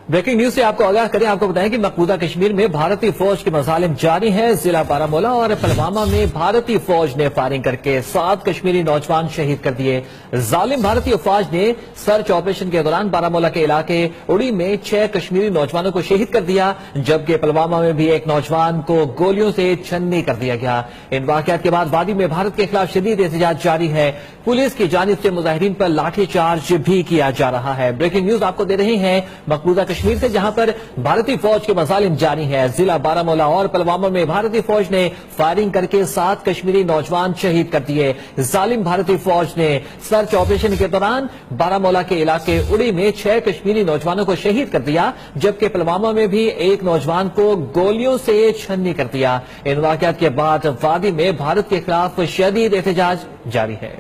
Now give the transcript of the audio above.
Breaking news سے آپ کو آگاہ کریں، آپ کو بتائیں کہ مقبوضہ کشمیر میں بھارتی فوج کے مظالم جاری ہیں۔ ضلع بارامولہ اور پلوامہ میں بھارتی فوج نے فائرنگ کر کے 7 کشمیری نوجوان شہید کر دیے۔ ظالم بھارتی افواج نے سرچ آپریشن کے دوران بارامولہ کے علاقے اڑی میں 6 کشمیری نوجوانوں کو شہید کر دیا، جبکہ پلوامہ میں بھی ایک نوجوان کو گولیوں سے چھننی کر دیا گیا۔ ان واقعات کے بعد وادی میں بھارت کے خلاف شدید احتجاج جاری ہے۔ پولیس کی جانب سے مظاہرین پر لاٹھی چارج بھی کیا جا رہا ہے۔ بریکنگ نیوز آپ کو دے رہے ہیں مقبوضہ کشمیر سے، جہاں پر بھارتی فوج کے مظالم جاری ہیں۔ ضلع بارامولہ اور پلوامہ میں بھارتی فوج نے فائرنگ کر کے 7 کشمیری نوجوان شہید کر دیے۔ ظالم بھارتی فوج نے سرچ آپریشن کے دوران بارامولہ کے علاقے اڑی میں 6 کشمیری نوجوانوں کو شہید کر دیا، جبکہ پلوامہ میں بھی ایک نوجوان کو گولیوں سے چھننی کر دیا۔ ان واقعات کے بعد وادی میں بھارت کے خلاف شدید احتجاج جاری ہے۔